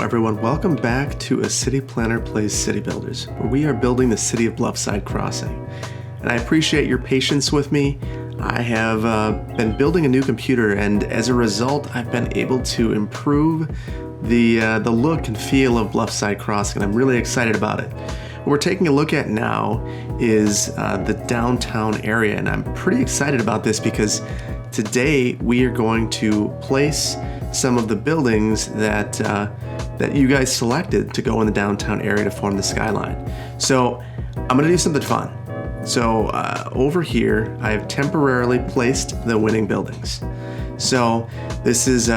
everyone, welcome back to A City Planner Plays City Builders, where we are building the city of Bluffside Crossing. And I appreciate your patience with me. I have been building a new computer, and as a result, I've been able to improve the look and feel of Bluffside Crossing. I'm really excited about it. What we're taking a look at now is the downtown area, and I'm pretty excited about this because today we are going to place some of the buildings that you guys selected to go in the downtown area to form the skyline. So I'm gonna do something fun. So over here, I have temporarily placed the winning buildings. So this is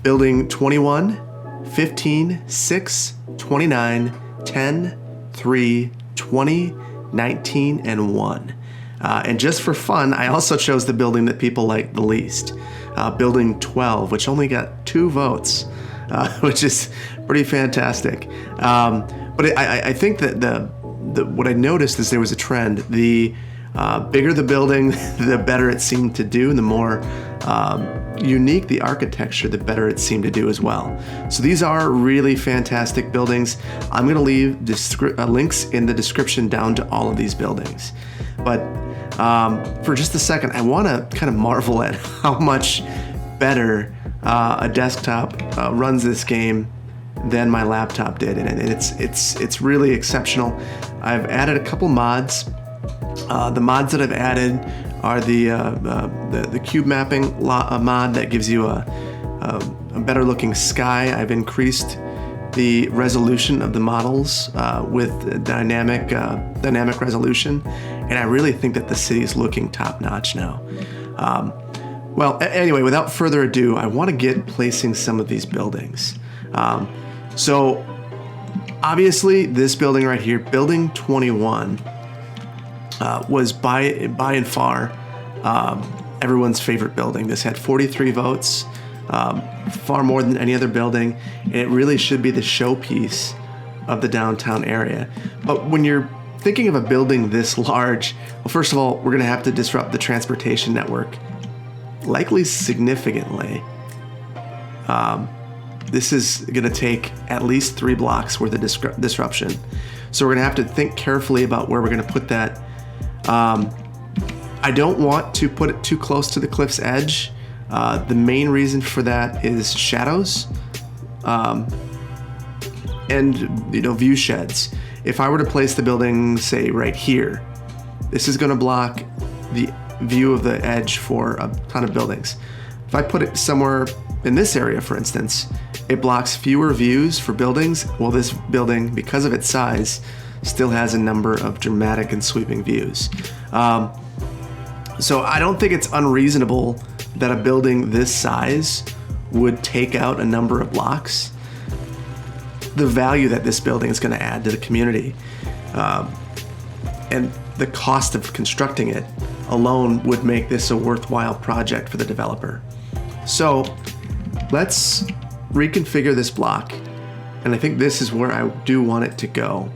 building 21, 15, 6, 29, 10, 3, 20, 19, and 1. And just for fun, I also chose the building that people like the least. Building 12, which only got 2 votes, which is pretty fantastic. But I think that what I noticed is there was a trend. The bigger the building, the better it seemed to do, and the more unique the architecture, the better it seemed to do as well. So these are really fantastic buildings. I'm going to leave links in the description down to all of these buildings. But for just a second, I want to kind of marvel at how much better a desktop runs this game than my laptop did, and it's really exceptional. I've added a couple mods. The mods that I've added are the cube mapping mod that gives you a better looking sky. I've increased the resolution of the models with dynamic resolution, and I really think that the city is looking top notch now. Well, anyway, without further ado, I want to get placing some of these buildings. So obviously this building right here, building 21, was by and far everyone's favorite building. This had 43 votes, far more than any other building, and it really should be the showpiece of the downtown area. But when you're thinking of a building this large, well, first of all, we're going to have to disrupt the transportation network, likely significantly. This is going to take at least 3 blocks worth of disruption. So we're going to have to think carefully about where we're going to put that. I don't want to put it too close to the cliff's edge. The main reason for that is shadows and view sheds. If I were to place the building, say right here, this is going to block the view of the edge for a ton of buildings. If I put it somewhere in this area, for instance, it blocks fewer views for buildings. Well, this building, because of its size, still has a number of dramatic and sweeping views. So I don't think it's unreasonable that a building this size would take out a number of blocks. The value that this building is going to add to the community and the cost of constructing it alone would make this a worthwhile project for the developer. So let's reconfigure this block, and I think this is where I do want it to go.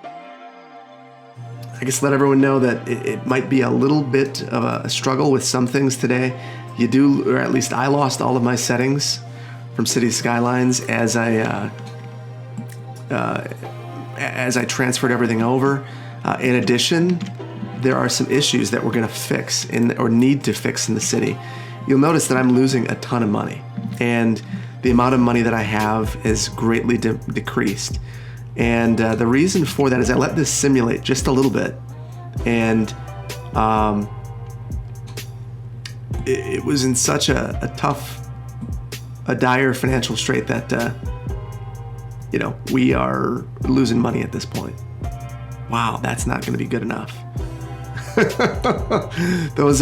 I guess let everyone know that it might be a little bit of a struggle with some things today. You do, or at least I lost all of my settings from City Skylines as I transferred everything over. In addition, there are some issues that we're going to fix or need to fix in the city. You'll notice that I'm losing a ton of money, and the amount of money that I have is greatly decreased. And the reason for that is I let this simulate just a little bit, and it was in such a dire financial strait that we are losing money at this point. Wow, that's not going to be good enough. Those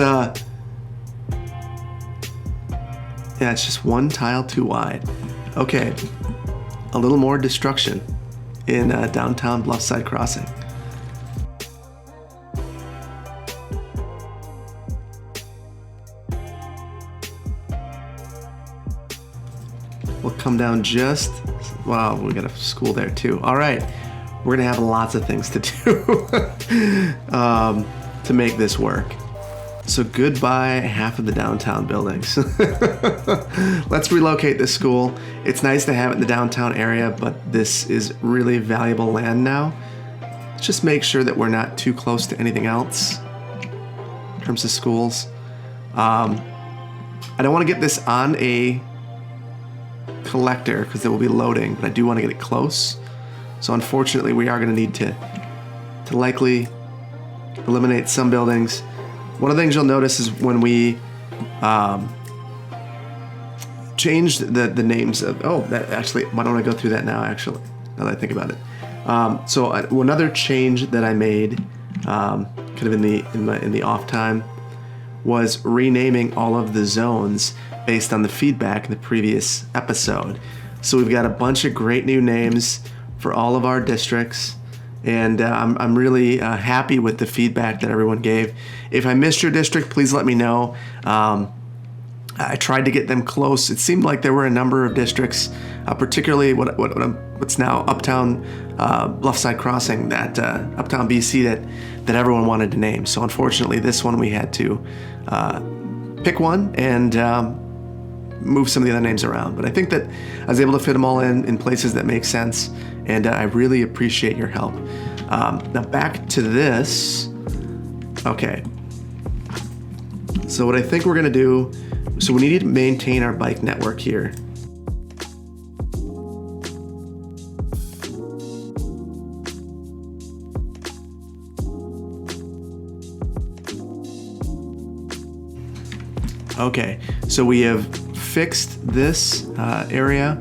yeah, it's just one tile too wide. Okay, a little more destruction in downtown Bluffside Crossing. We'll come down just, wow, we got a school there too. All right, we're gonna have lots of things to do to make this work. So goodbye half of the downtown buildings. Let's relocate this school. It's nice to have it in the downtown area, but this is really valuable land now. Let's just make sure that we're not too close to anything else in terms of schools. I don't want to get this on a collector because it will be loading, but I do want to get it close. So unfortunately, we are going to need to likely eliminate some buildings. One of the things you'll notice is when we changed the names of, why don't I go through that now, actually, now that I think about it. So another change that I made kind of in the off time was renaming all of the zones based on the feedback in the previous episode. So we've got a bunch of great new names for all of our districts. And I'm really happy with the feedback that everyone gave. If I missed your district, please let me know. I tried to get them close. It seemed like there were a number of districts, particularly what's now Uptown Bluffside Crossing, that Uptown BC that everyone wanted to name. So unfortunately, this one we had to pick one and move some of the other names around. But I think that I was able to fit them all in places that make sense. And I really appreciate your help. Now back to this. Okay. So what I think we're gonna do, so we need to maintain our bike network here. Okay, so we have fixed this area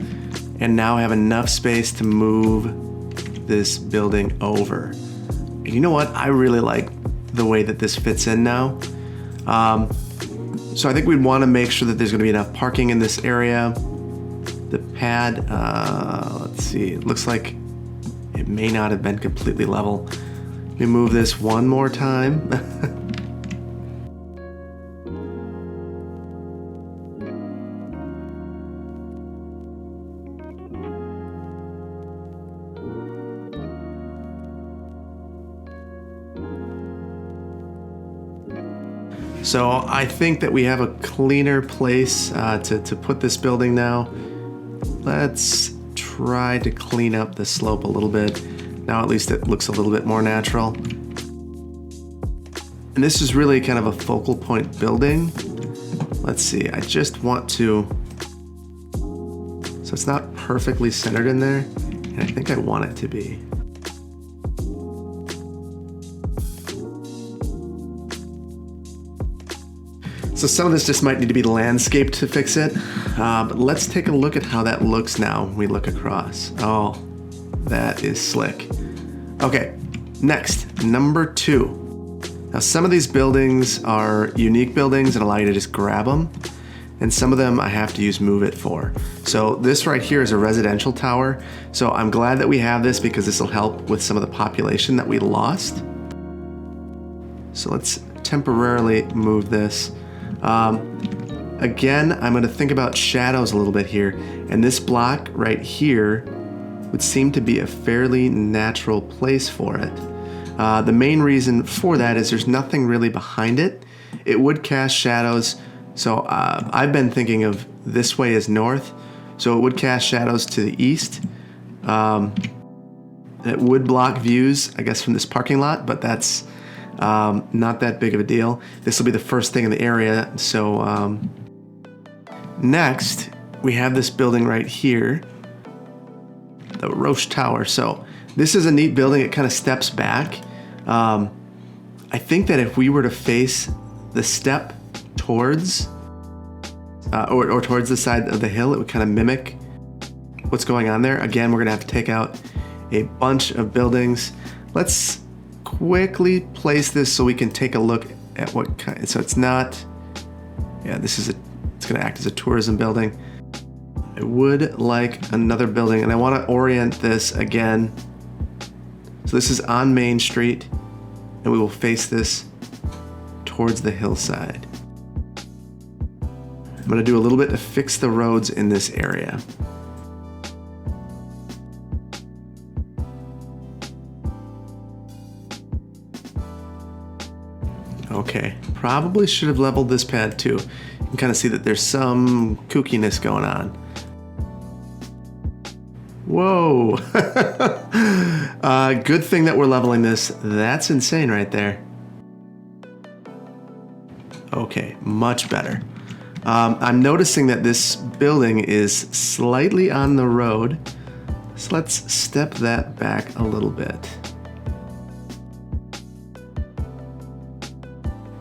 and now have enough space to move this building over. And you know what? I really like the way that this fits in now. So I think we'd want to make sure that there's going to be enough parking in this area. The pad, let's see, it looks like it may not have been completely level. Let me move this one more time. So I think that we have a cleaner place to put this building now. Let's try to clean up the slope a little bit. Now at least it looks a little bit more natural. And this is really kind of a focal point building. Let's see, I just want to, so it's not perfectly centered in there, and I think I want it to be. So some of this just might need to be landscaped to fix it, but let's take a look at how that looks now when we look across. Oh, that is slick. Okay, next, number 2. Now some of these buildings are unique buildings and allow you to just grab them, and some of them I have to use Move It for. So this right here is a residential tower, so I'm glad that we have this because this will help with some of the population that we lost. So let's temporarily move this. Again, I'm going to think about shadows a little bit here, and this block right here would seem to be a fairly natural place for it. The main reason for that is there's nothing really behind it. It would cast shadows, so I've been thinking of this way as north, so it would cast shadows to the east. It would block views, I guess, from this parking lot, but that's not that big of a deal. This will be the first thing in the area. So next, we have this building right here, the Roche Tower. So this is a neat building. It kind of steps back. I think that if we were to face the step towards, or towards the side of the hill, it would kind of mimic what's going on there. Again, we're gonna have to take out a bunch of buildings. Let's quickly place this so we can take a look at what kind. So it's not, yeah, it's gonna act as a tourism building. I would like another building, and I want to orient this again. So this is on Main Street, and we will face this towards the hillside. I'm gonna do a little bit to fix the roads in this area. Okay, probably should have leveled this pad too. You can kind of see that there's some kookiness going on. Whoa! Good thing that we're leveling this. That's insane right there. Okay, much better. I'm noticing that this building is slightly on the road, so let's step that back a little bit.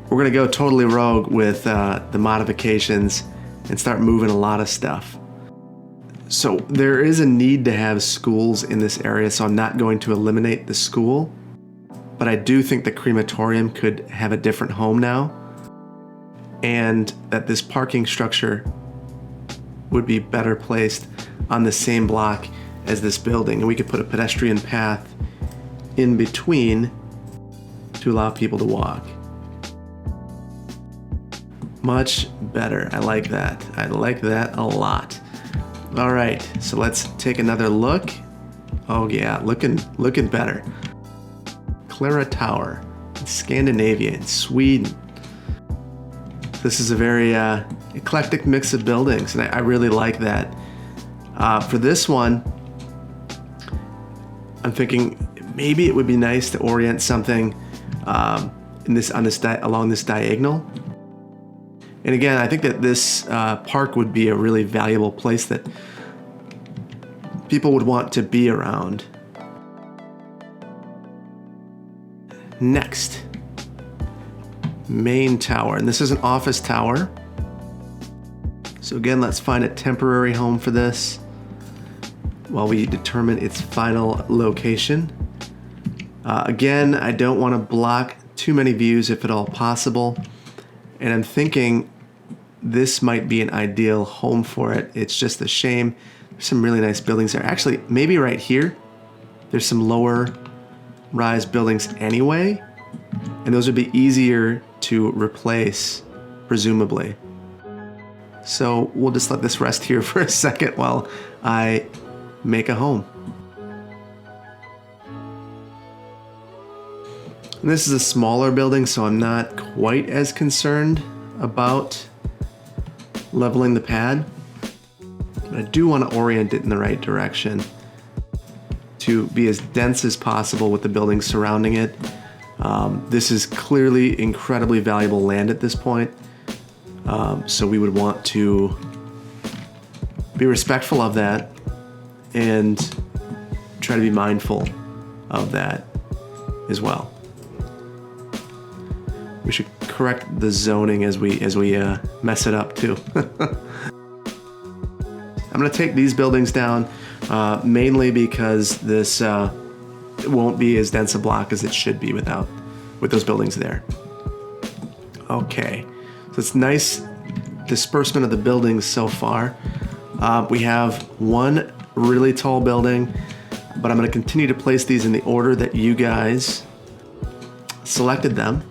We're gonna go totally rogue with the modifications and start moving a lot of stuff. So there is a need to have schools in this area, so I'm not going to eliminate the school, but I do think the crematorium could have a different home now, and that this parking structure would be better placed on the same block as this building, and we could put a pedestrian path in between to allow people to walk. Much better. I like that. I like that a lot. All right, so let's take another look. Oh yeah, looking better. Clara Tower, Scandinavia, in Sweden. This is a very eclectic mix of buildings, and I really like that. For this one, I'm thinking maybe it would be nice to orient something along this diagonal. And again, I think that this park would be a really valuable place that people would want to be around. Next, main tower, and this is an office tower. So again, let's find a temporary home for this while we determine its final location. Again, I don't want to block too many views if at all possible, and I'm thinking this might be an ideal home for it. It's just a shame. There's some really nice buildings there. Actually, maybe right here, there's some lower rise buildings anyway, and those would be easier to replace, presumably. So we'll just let this rest here for a second while I make a home. And this is a smaller building, so I'm not quite as concerned about leveling the pad. But I do want to orient it in the right direction to be as dense as possible with the buildings surrounding it. This is clearly incredibly valuable land at this point, so we would want to be respectful of that and try to be mindful of that as well. We should correct the zoning as we mess it up too. I'm gonna take these buildings down mainly because this won't be as dense a block as it should be with those buildings there. Okay, so it's nice disbursement of the buildings so far. We have one really tall building, but I'm gonna continue to place these in the order that you guys selected them.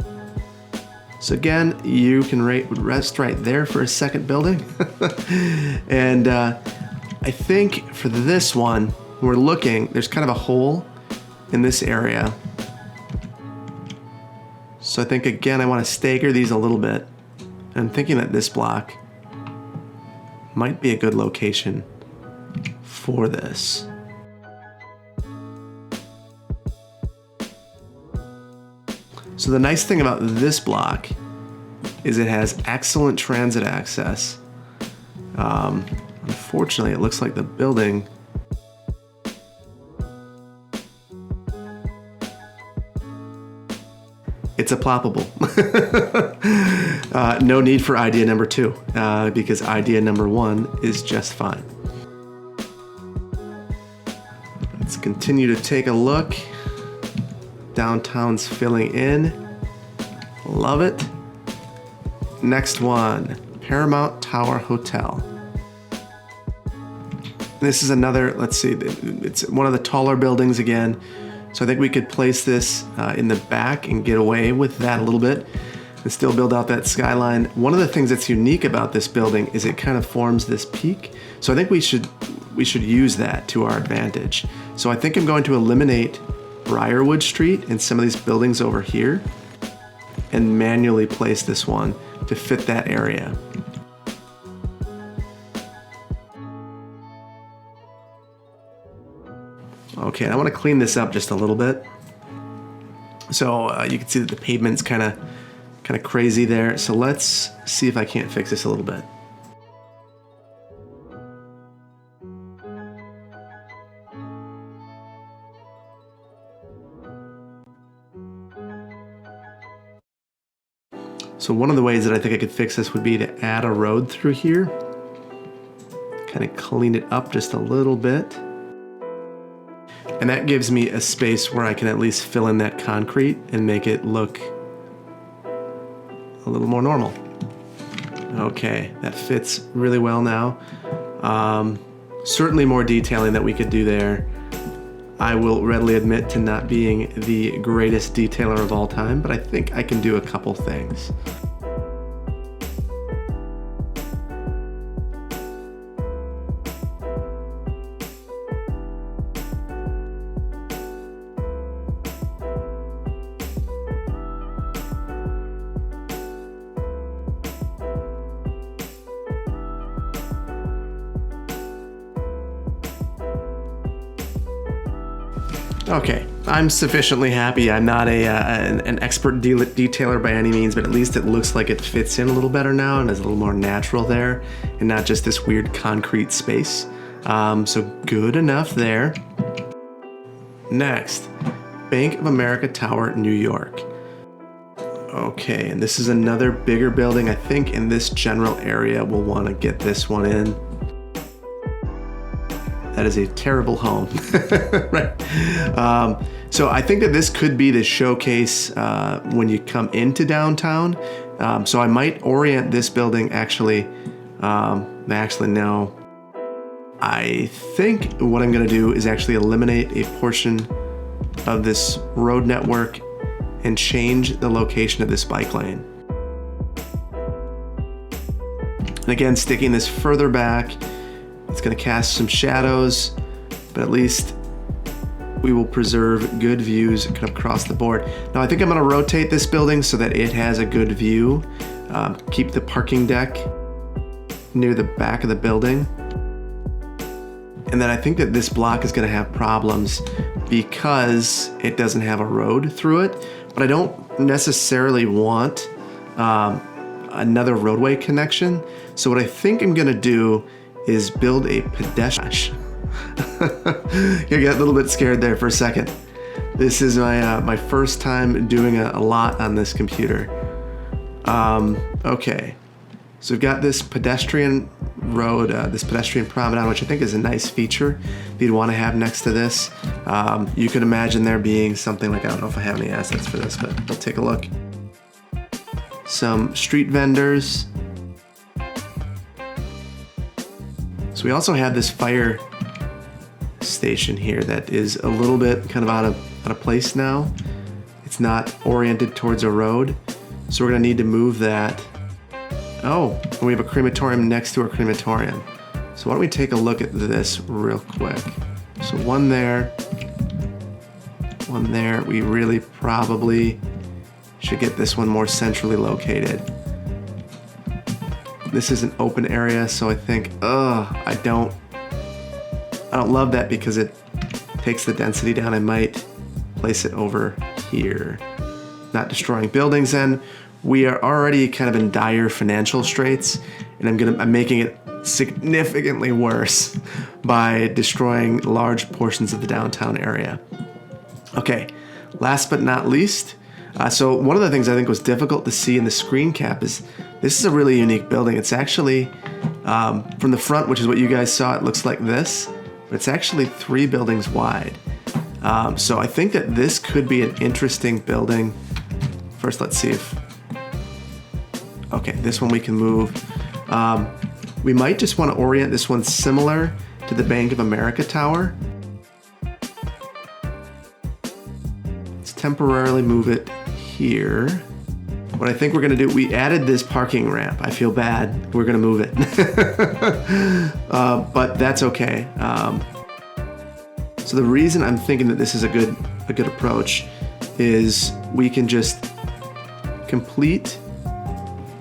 So again, you can rest right there for a second building. And I think for this one, we're looking, there's kind of a hole in this area. So I think again, I want to stagger these a little bit. I'm thinking that this block might be a good location for this. So the nice thing about this block is it has excellent transit access. Unfortunately, it looks like the building it's a ploppable. No need for idea number 2 because idea number 1 is just fine. Let's continue to take a look. Downtown's filling in. Love it. Next one, Paramount Tower Hotel. This is another, let's see, it's one of the taller buildings again. So I think we could place this in the back and get away with that a little bit and still build out that skyline. One of the things that's unique about this building is it kind of forms this peak. So I think we should use that to our advantage. So I think I'm going to eliminate Briarwood Street and some of these buildings over here. and manually place this one to fit that area. Okay, I want to clean this up just a little bit. So you can see that the pavement's kind of crazy there. So let's see if I can't fix this a little bit. So one of the ways that I think I could fix this would be to add a road through here. Kind of clean it up just a little bit. And that gives me a space where I can at least fill in that concrete and make it look a little more normal. Okay, that fits really well now. Certainly more detailing that we could do there. I will readily admit to not being the greatest detailer of all time, but I think I can do a couple things. Okay, I'm sufficiently happy. I'm not an expert detailer by any means, but at least it looks like it fits in a little better now and is a little more natural there and not just this weird concrete space. So good enough there. Next, Bank of America Tower, New York. Okay, and this is another bigger building. I think in this general area we'll want to get this one in. That is a terrible home, right? So I think that this could be the showcase when you come into downtown. So I might orient this building actually no. I think what I'm gonna do is actually eliminate a portion of this road network and change the location of this bike lane. And again, sticking this further back, it's going to cast some shadows, but at least we will preserve good views kind of across the board. Now I think I'm going to rotate this building so that it has a good view. Keep the parking deck near the back of the building. And then I think that this block is going to have problems because it doesn't have a road through it, but I don't necessarily want another roadway connection. So what I think I'm going to do is build a pedestrian. I got a little bit scared there for a second. This is my first time doing a lot on this computer. Okay, so we've got this pedestrian road, this pedestrian promenade, which I think is a nice feature that you'd want to have next to this. You could imagine there being something like, I don't know if I have any assets for this, but we'll take a look. Some street vendors. So we also have this fire station here that is a little bit kind of out of place now. It's not oriented towards a road, so we're gonna need to move that. Oh, and we have a crematorium next to our crematorium. So why don't we take a look at this real quick. So one there. We really probably should get this one more centrally located. This is an open area, so I think, I don't love that because it takes the density down. I might place it over here. Not destroying buildings, and we are already kind of in dire financial straits, and I'm making it significantly worse by destroying large portions of the downtown area. Okay, last but not least, so one of the things I think was difficult to see in the screen cap is this is a really unique building. It's actually, from the front, which is what you guys saw, it looks like this, but it's actually 3 buildings wide. So I think that this could be an interesting building. First, let's see if, okay, this one we can move. We might just want to orient this one similar to the Bank of America Tower. Let's temporarily move it here. What I think we're gonna do, we added this parking ramp. I feel bad, we're gonna move it. But that's okay. So the reason I'm thinking that this is a good approach is we can just complete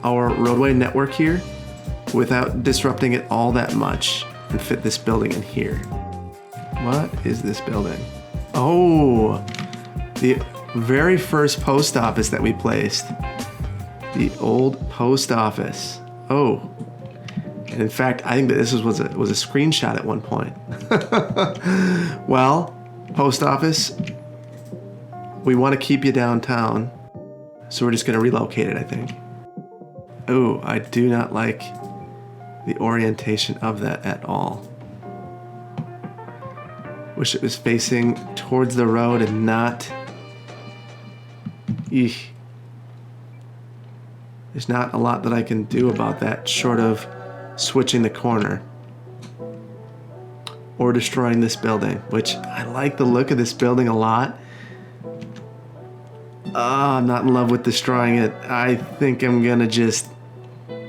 our roadway network here without disrupting it all that much and fit this building in here. What is this building? Oh, the very first post office that we placed. The old post office. Oh, and in fact, I think that this was a screenshot at one point. Well, post office, we want to keep you downtown, so we're just going to relocate it, I think. Oh, I do not like the orientation of that at all. Wish it was facing towards the road and not... Eesh. There's not a lot that I can do about that short of switching the corner or destroying this building, which I like the look of this building a lot. I'm not in love with destroying it. I think I'm gonna just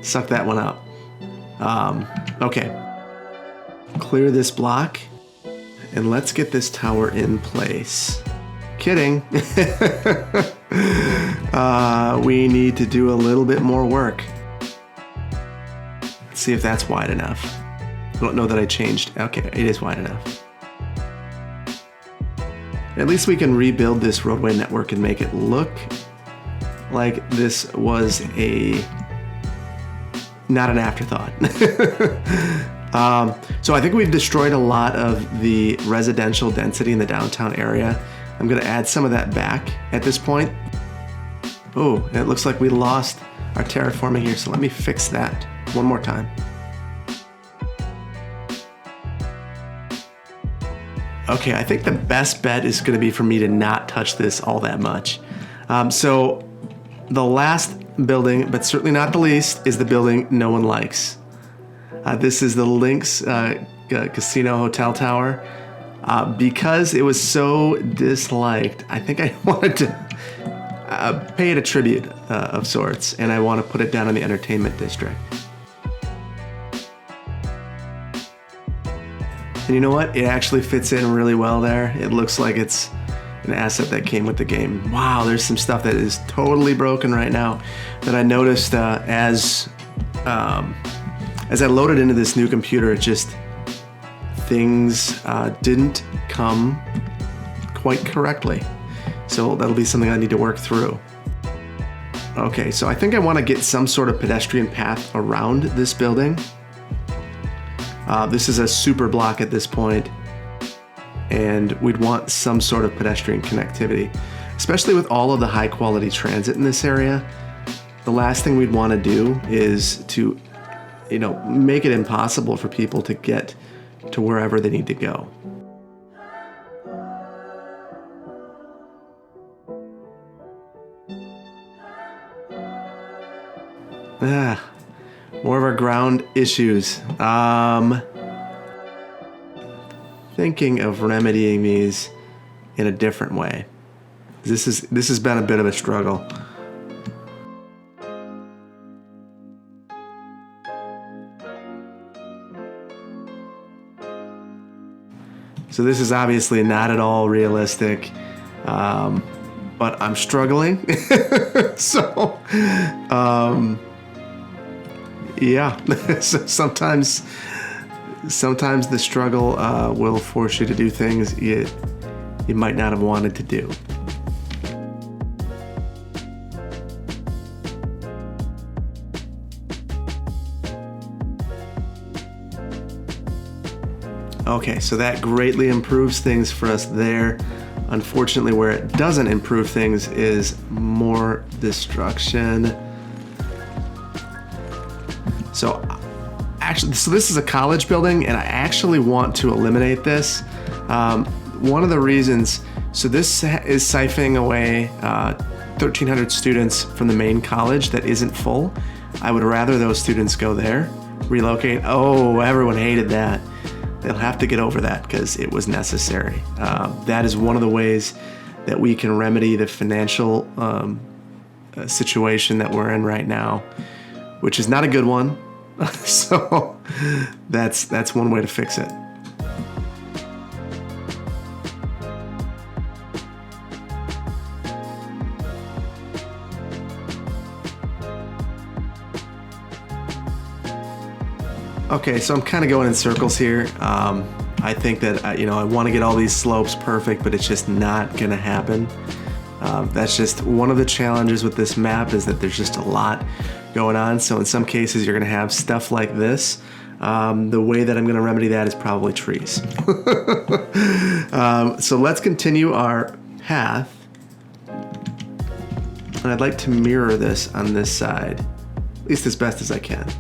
suck that one up. Okay. Clear this block and let's get this tower in place. Kidding. We need to do a little bit more work. Let's see if that's wide enough. I don't know that I changed. Okay, it is wide enough. At least we can rebuild this roadway network and make it look like this was not an afterthought. So I think we've destroyed a lot of the residential density in the downtown area. I'm gonna add some of that back at this point. Oh, and it looks like we lost our terraforming here, so let me fix that one more time. Okay, I think the best bet is gonna be for me to not touch this all that much. So the last building, but certainly not the least, is the building no one likes. This is the Lynx Casino Hotel Tower. Because it was so disliked, I think I wanted to pay it a tribute of sorts, and I want to put it down in the entertainment district. And you know what? It actually fits in really well there. It looks like it's an asset that came with the game. Wow, there's some stuff that is totally broken right now that I noticed as I loaded into this new computer. It just things didn't come quite correctly. So that'll be something I need to work through. Okay, so I think I want to get some sort of pedestrian path around this building. This is a super block at this point, and we'd want some sort of pedestrian connectivity, especially with all of the high quality transit in this area. The last thing we'd want to do is to, make it impossible for people to get to wherever they need to go. More of our ground issues. Thinking of remedying these in a different way. This has been a bit of a struggle. So this is obviously not at all realistic, but I'm struggling. So, yeah. So sometimes the struggle will force you to do things you might not have wanted to do. Okay, so that greatly improves things for us there. Unfortunately, where it doesn't improve things is more destruction. So this is a college building, and I actually want to eliminate this. One of the reasons, so this is siphoning away 1,300 students from the main college that isn't full. I would rather those students go there, relocate. Oh, everyone hated that. They'll have to get over that because it was necessary. That is one of the ways that we can remedy the financial situation that we're in right now, which is not a good one. So that's one way to fix it. Okay, so I'm kind of going in circles here. I think that, I want to get all these slopes perfect, but it's just not going to happen. That's just one of the challenges with this map, is that there's just a lot going on. So in some cases, you're going to have stuff like this. The way that I'm going to remedy that is probably trees. So let's continue our path. And I'd like to mirror this on this side, at least as best as I can.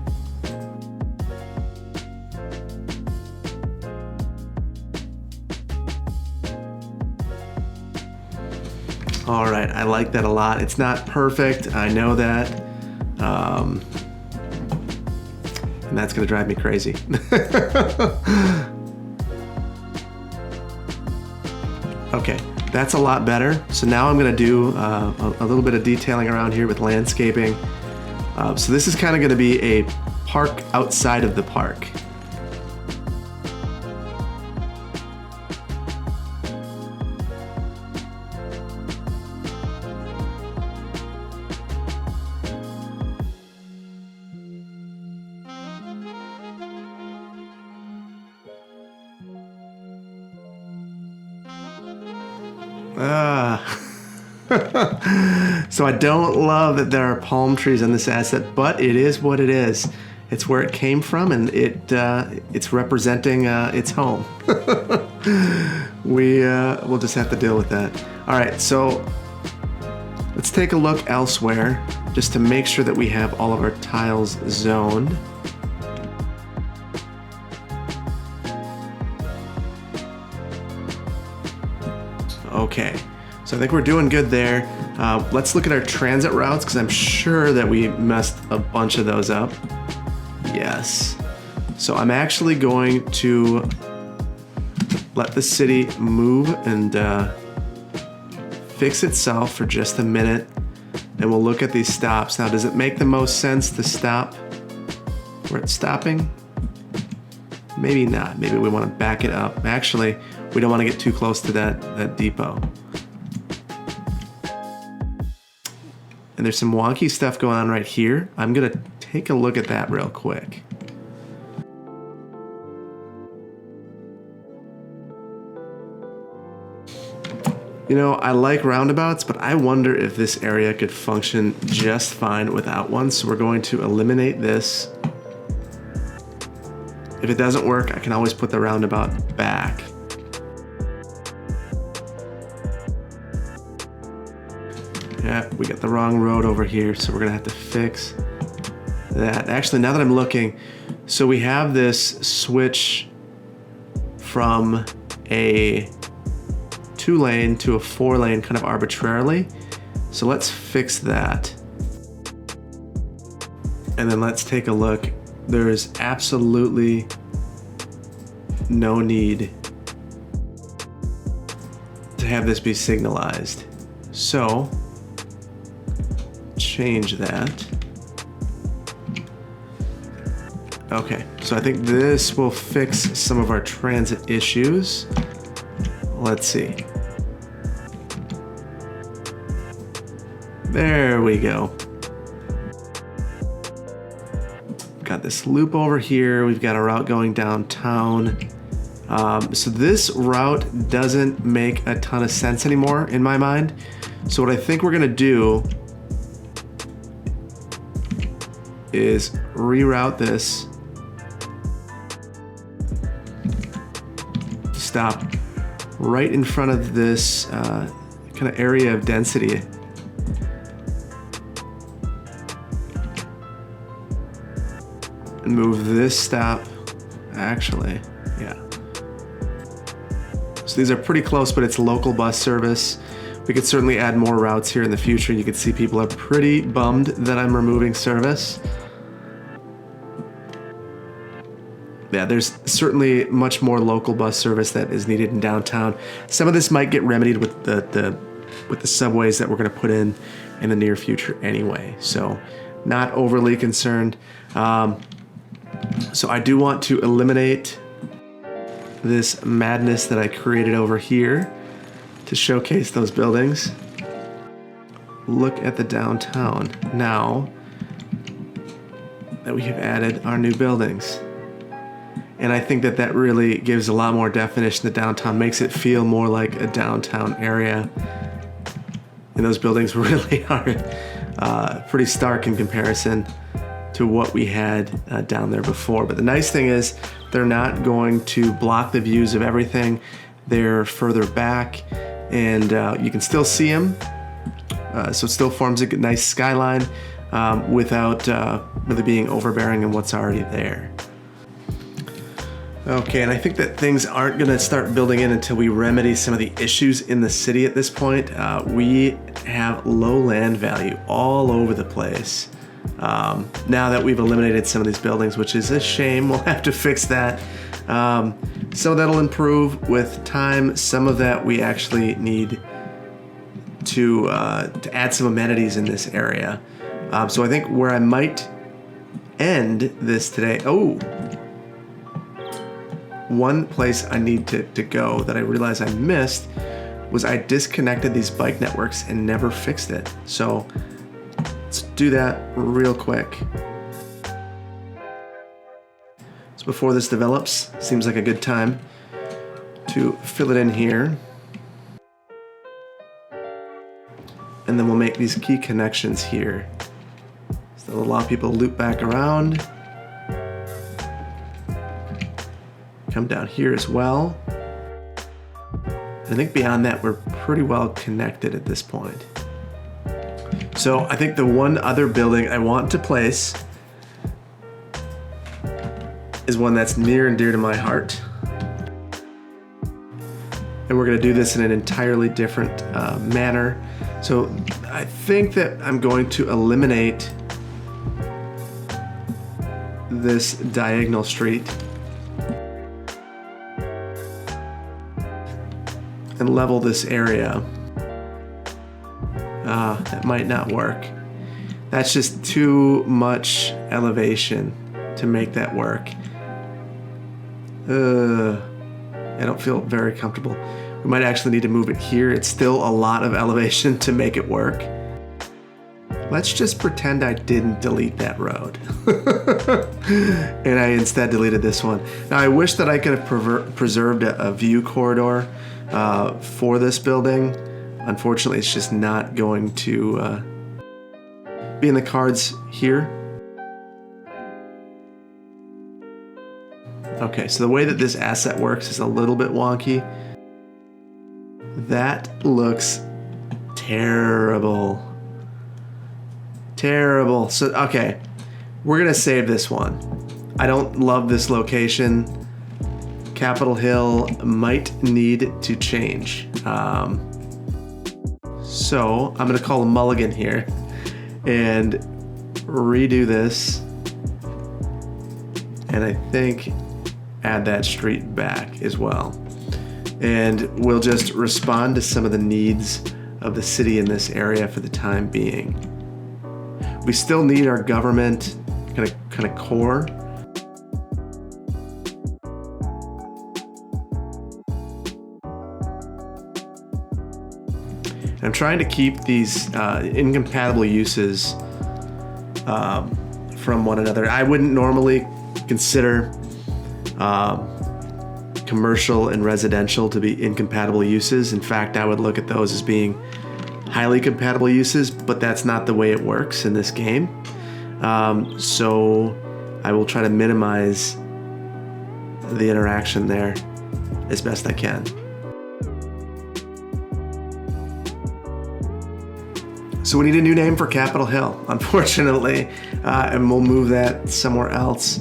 All right, I like that a lot. It's not perfect, I know that. And that's gonna drive me crazy. Okay, that's a lot better. So now I'm gonna do a little bit of detailing around here with landscaping. So this is kind of gonna be a park outside of the park. So I don't love that there are palm trees on this asset, but it is what it is. It's where it came from, and it's representing its home. We'll just have to deal with that. All right, so let's take a look elsewhere just to make sure that we have all of our tiles zoned. Okay, so I think we're doing good there. Let's look at our transit routes, because I'm sure that we messed a bunch of those up. Yes. So I'm actually going to let the city move and fix itself for just a minute, and we'll look at these stops. Now, does it make the most sense to stop where it's stopping? Maybe not. Maybe we want to back it up. Actually, we don't want to get too close to that depot. And there's some wonky stuff going on right here. I'm gonna take a look at that real quick. I like roundabouts, but I wonder if this area could function just fine without one. So we're going to eliminate this. If it doesn't work, I can always put the roundabout back. Yeah, we got the wrong road over here, so we're gonna have to fix that. Actually, now that I'm looking, so we have this switch from a 2-lane to a 4-lane kind of arbitrarily. So let's fix that. And then let's take a look. There's absolutely no need to have this be signalized. So change that. Okay, so I think this will fix some of our transit issues. Let's see. There we go. Got this loop over here. We've got a route going downtown. So this route doesn't make a ton of sense anymore in my mind. So what I think we're gonna do is reroute this to stop right in front of this kind of area of density. And move this stop, actually, yeah. So these are pretty close, but it's local bus service. We could certainly add more routes here in the future. You can see people are pretty bummed that I'm removing service. Yeah, there's certainly much more local bus service that is needed in downtown. Some of this might get remedied with the subways that we're going to put in the near future anyway. So not overly concerned. So I do want to eliminate this madness that I created over here to showcase those buildings. Look at the downtown now that we have added our new buildings. And I think that that really gives a lot more definition to downtown, makes it feel more like a downtown area. And those buildings really are pretty stark in comparison to what we had down there before. But the nice thing is they're not going to block the views of everything. They're further back, and you can still see them. So it still forms a nice skyline without really being overbearing in what's already there. Okay, and I think that things aren't going to start building in until we remedy some of the issues in the city at this point. We have low land value all over the place. Now that we've eliminated some of these buildings, which is a shame, we'll have to fix that. So that'll improve with time. Some of that we actually need to add some amenities in this area. So I think where I might end this today, one place I need to go that I realized I missed was I disconnected these bike networks and never fixed it. So let's do that real quick. So before this develops, seems like a good time to fill it in here. And then we'll make these key connections here. So that'll allow people to loop back around. Come down here as well. I think beyond that, we're pretty well connected at this point. So I think the one other building I want to place is one that's near and dear to my heart. And we're gonna do this in an entirely different manner. So I think that I'm going to eliminate this diagonal street and level this area. That might not work. That's just too much elevation to make that work. I don't feel very comfortable. We might actually need to move it here. It's still a lot of elevation to make it work. Let's just pretend I didn't delete that road. And I instead deleted this one. Now I wish that I could have preserved a view corridor for this building. Unfortunately, it's just not going to be in the cards here. Okay, so the way that this asset works is a little bit wonky. That looks terrible. Terrible. So, okay, we're gonna save this one. I don't love this location. Capitol Hill might need to change. So I'm gonna call a mulligan here and redo this. And I think add that street back as well. And we'll just respond to some of the needs of the city in this area for the time being. We still need our government kind of core. I'm trying to keep these incompatible uses from one another. I wouldn't normally consider commercial and residential to be incompatible uses. In fact, I would look at those as being highly compatible uses, but that's not the way it works in this game. So I will try to minimize the interaction there as best I can. So we need a new name for Capitol Hill, unfortunately, and we'll move that somewhere else.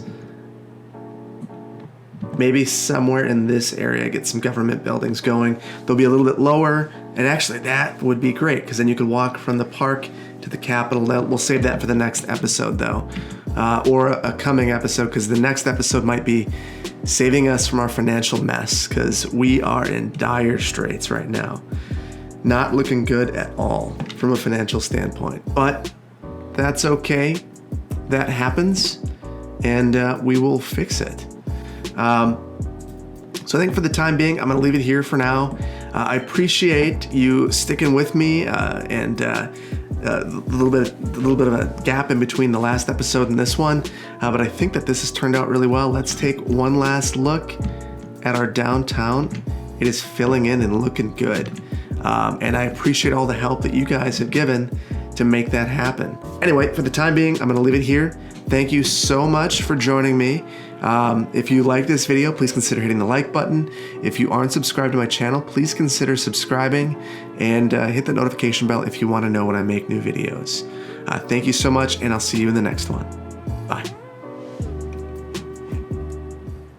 Maybe somewhere in this area, get some government buildings going. They'll be a little bit lower, and actually that would be great, because then you could walk from the park to the Capitol. We'll save that for the next episode, though, or a coming episode, because the next episode might be saving us from our financial mess, because we are in dire straits right now. Not looking good at all from a financial standpoint, but that's okay. That happens, and we will fix it. So I think for the time being, I'm going to leave it here for now. I appreciate you sticking with me and a little bit of a gap in between the last episode and this one, but I think that this has turned out really well. Let's take one last look at our downtown. It is filling in and looking good. And I appreciate all the help that you guys have given to make that happen. Anyway, for the time being, I'm gonna leave it here. Thank you so much for joining me. If you like this video, please consider hitting the like button. If you aren't subscribed to my channel, please consider subscribing and hit the notification bell if you wanna know when I make new videos. Thank you so much, and I'll see you in the next one. Bye.